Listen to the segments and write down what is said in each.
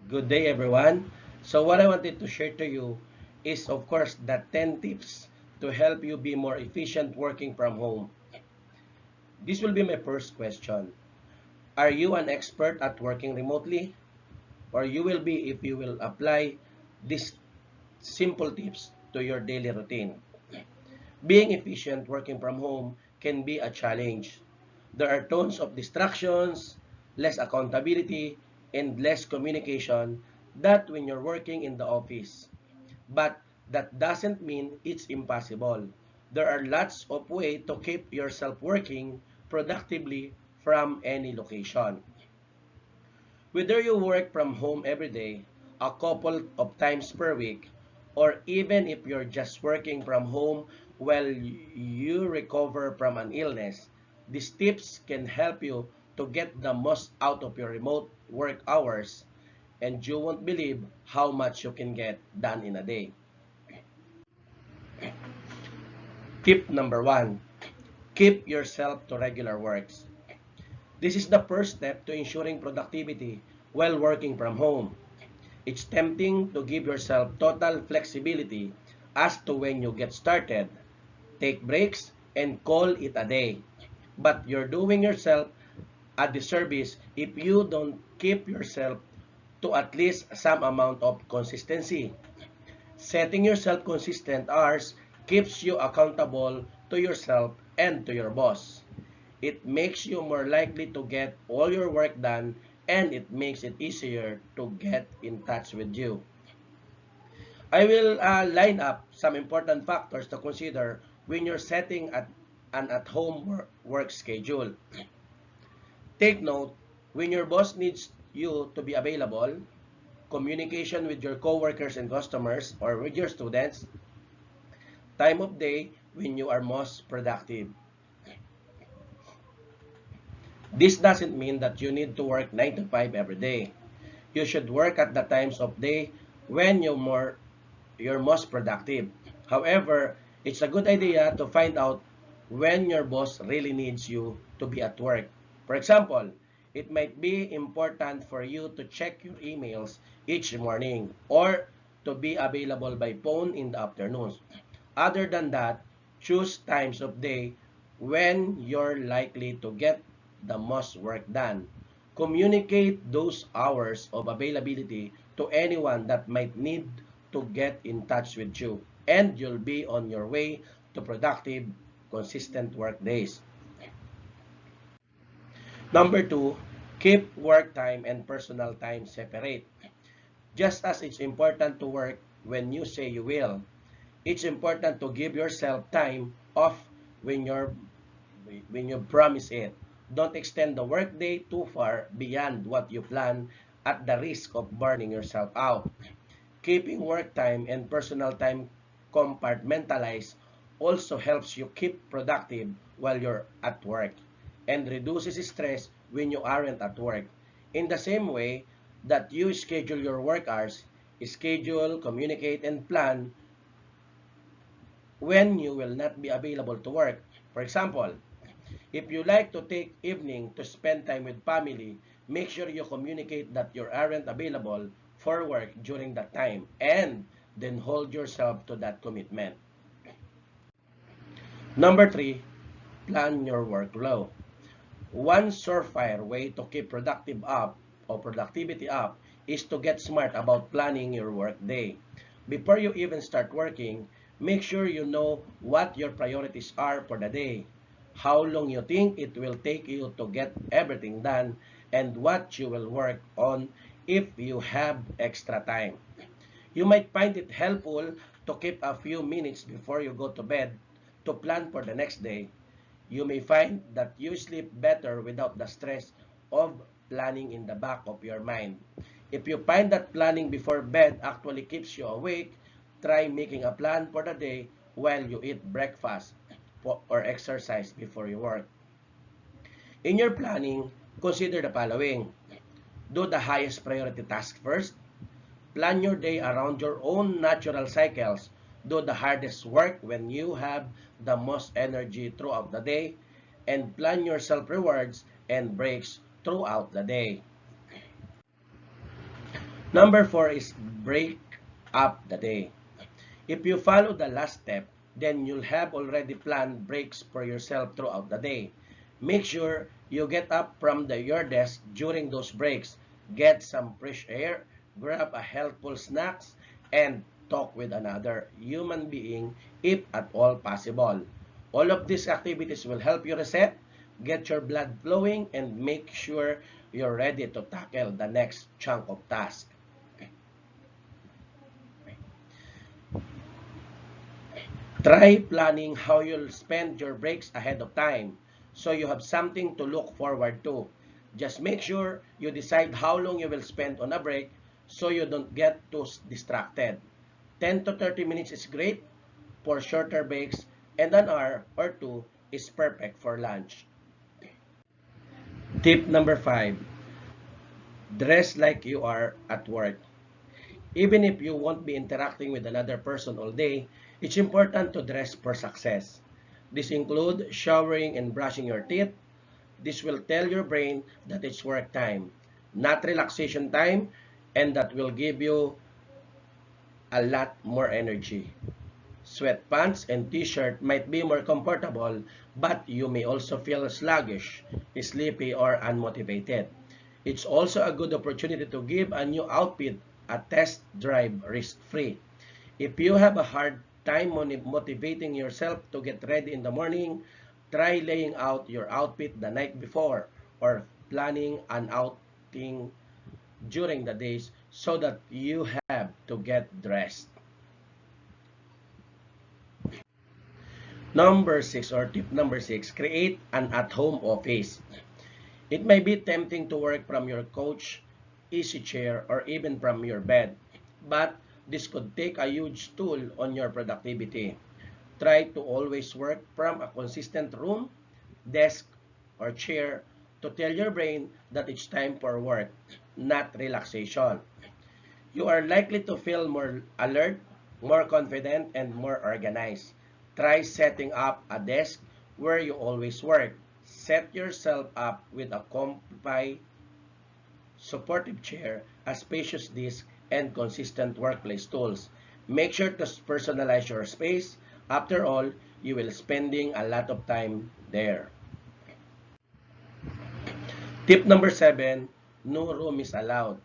Good day, everyone. So what I wanted to share to you is, of course, the 10 tips to help you be more efficient working from home. This will be my first question. Are you an expert at working remotely? Or you will be if you will apply these simple tips to your daily routine. Being efficient working from home can be a challenge. There are tons of distractions, less accountability, and less communication that when you're working in the office. But that doesn't mean it's impossible. There are lots of ways to keep yourself working productively from any location. Whether you work from home every day, a couple of times per week, or even if you're just working from home while you recover from an illness, these tips can help you to get the most out of your remote work hours, and you won't believe how much you can get done in a day. Tip number one, keep yourself to regular works. This is the first step to ensuring productivity while working from home. It's tempting to give yourself total flexibility as to when you get started, take breaks, and call it a day. But you're doing yourself a disservice if you don't keep yourself to at least some amount of consistency. Setting yourself consistent hours keeps you accountable to yourself and to your boss. It makes you more likely to get all your work done, and it makes it easier to get in touch with you. I will line up some important factors to consider when you're setting an at-home work schedule. Take note, when your boss needs you to be available, communication with your coworkers and customers or with your students, time of day when you are most productive. This doesn't mean that you need to work 9 to 5 every day. You should work at the times of day when you're most productive. However, it's a good idea to find out when your boss really needs you to be at work. For example, it might be important for you to check your emails each morning or to be available by phone in the afternoons. Other than that, choose times of day when you're likely to get the most work done. Communicate those hours of availability to anyone that might need to get in touch with you, and you'll be on your way to productive, consistent work days. Number two, keep work time and personal time separate. Just as it's important to work when you say you will, it's important to give yourself time off when you're when you promise it. Don't extend the workday too far beyond what you plan at the risk of burning yourself out. Keeping work time and personal time compartmentalized also helps you keep productive while you're at work and reduces stress when you aren't at work. In the same way that you schedule your work hours, schedule, communicate, and plan when you will not be available to work. For example, if you like to take evening to spend time with family, make sure you communicate that you aren't available for work during that time and then hold yourself to that commitment. Number three, plan your workflow. One surefire way to keep productivity up is to get smart about planning your work day. Before you even start working, make sure you know what your priorities are for the day, how long you think it will take you to get everything done, and what you will work on if you have extra time. You might find it helpful to keep a few minutes before you go to bed to plan for the next day. You may find that you sleep better without the stress of planning in the back of your mind. If you find that planning before bed actually keeps you awake, try making a plan for the day while you eat breakfast or exercise before you work. In your planning, consider the following. Do the highest priority task first. Plan your day around your own natural cycles. Do the hardest work when you have the most energy throughout the day. And plan your self-rewards and breaks throughout the day. Number 4 is break up the day. If you follow the last step, then you'll have already planned breaks for yourself throughout the day. Make sure you get up from your desk during those breaks, get some fresh air, grab a healthful snacks, and talk with another human being if at all possible. All of these activities will help you reset, get your blood flowing, and make sure you're ready to tackle the next chunk of tasks. Try planning how you'll spend your breaks ahead of time so you have something to look forward to. Just make sure you decide how long you will spend on a break so you don't get too distracted. 10 to 30 minutes is great for shorter breaks, and an hour or two is perfect for lunch. Tip number 5, dress like you are at work. Even if you won't be interacting with another person all day, it's important to dress for success. This includes showering and brushing your teeth. This will tell your brain that it's work time, not relaxation time, and that will give you a lot more energy. Sweatpants and t-shirt might be more comfortable, but you may also feel sluggish, sleepy, or unmotivated. It's also a good opportunity to give a new outfit a test drive risk-free. If you have a hard time motivating yourself to get ready in the morning, try laying out your outfit the night before or planning an outing during the days so that you have to get dressed. Number 6 or tip number 6, create an at-home office. It may be tempting to work from your couch, easy chair, or even from your bed, but this could take a huge toll on your productivity. Try to always work from a consistent room, desk, or chair to tell your brain that it's time for work, not relaxation. You are likely to feel more alert, more confident, and more organized. Try setting up a desk where you always work. Set yourself up with a comfy, supportive chair, a spacious desk, and consistent workplace tools. Make sure to personalize your space. After all, you will spending a lot of time there. Tip number 7, no room is allowed.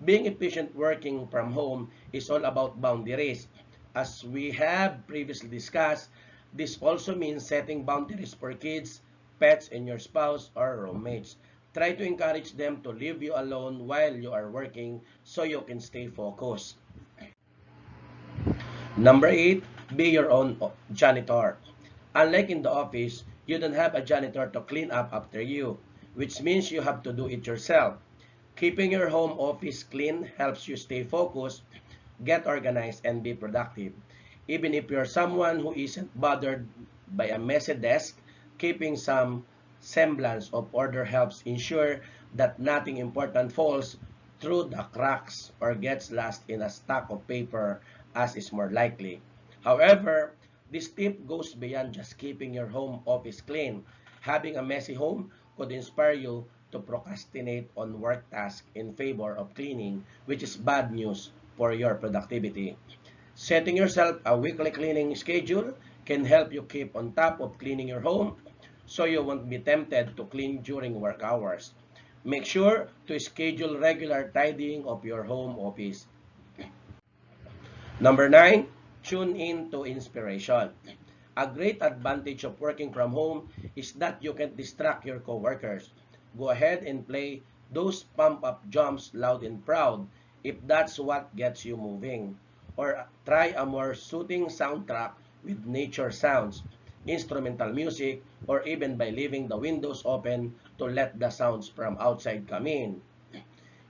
Being efficient working from home is all about boundaries. As we have previously discussed, this also means setting boundaries for kids, pets, and your spouse or roommates. Try to encourage them to leave you alone while you are working so you can stay focused. Number 8, be your own janitor. Unlike in the office, you don't have a janitor to clean up after you, which means you have to do it yourself. Keeping your home office clean helps you stay focused, get organized, and be productive. Even if you're someone who isn't bothered by a messy desk, keeping some semblance of order helps ensure that nothing important falls through the cracks or gets lost in a stack of paper as is more likely. However, this tip goes beyond just keeping your home office clean. Having a messy home could inspire you to procrastinate on work tasks in favor of cleaning, which is bad news for your productivity. Setting yourself a weekly cleaning schedule can help you keep on top of cleaning your home so you won't be tempted to clean during work hours. Make sure to schedule regular tidying of your home office. Number 9, tune in to inspiration. A great advantage of working from home is that you can distract your coworkers. Go ahead and play those pump-up jumps loud and proud if that's what gets you moving. Or try a more soothing soundtrack with nature sounds, instrumental music, or even by leaving the windows open to let the sounds from outside come in.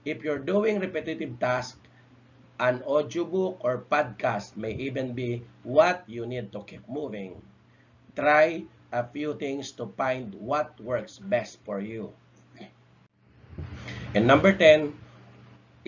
If you're doing repetitive tasks, an audiobook or podcast may even be what you need to keep moving. Try a few things to find what works best for you. And number 10,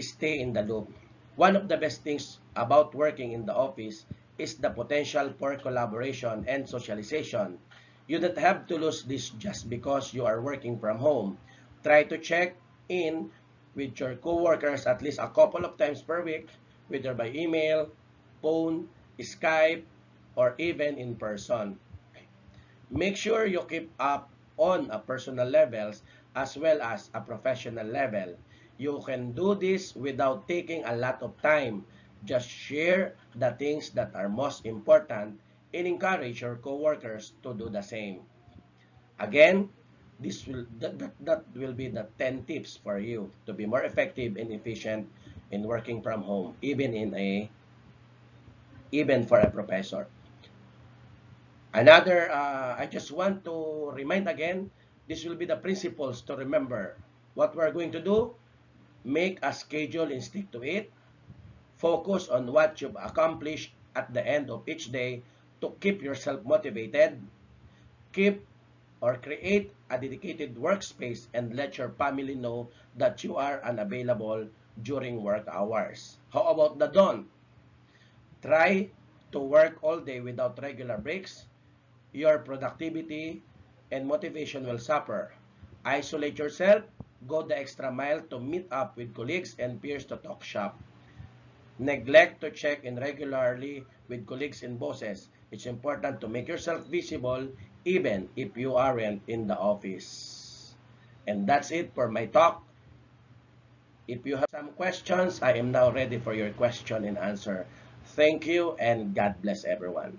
stay in the loop. One of the best things about working in the office is the potential for collaboration and socialization. You don't have to lose this just because you are working from home. Try to check in with your coworkers at least a couple of times per week, whether by email, phone, Skype, or even in person. Make sure you keep up on a personal levels as well as a professional level. You can do this without taking a lot of time. Just share the things that are most important and encourage your coworkers to do the same. Again, that will be the 10 tips for you to be more effective and efficient in working from home, even for a professor. I just want to remind again, this will be the principles to remember. What we're going to do, make a schedule and stick to it. Focus on what you've accomplished at the end of each day to keep yourself motivated. Keep or create a dedicated workspace and let your family know that you are unavailable during work hours. How about the dawn? Try to work all day without regular breaks. Your productivity and motivation will suffer. Isolate yourself, go the extra mile to meet up with colleagues and peers to talk shop. Neglect to check in regularly with colleagues and bosses. It's important to make yourself visible even if you aren't in the office. And that's it for my talk. If you have some questions, I am now ready for your question and answer. Thank you and God bless everyone.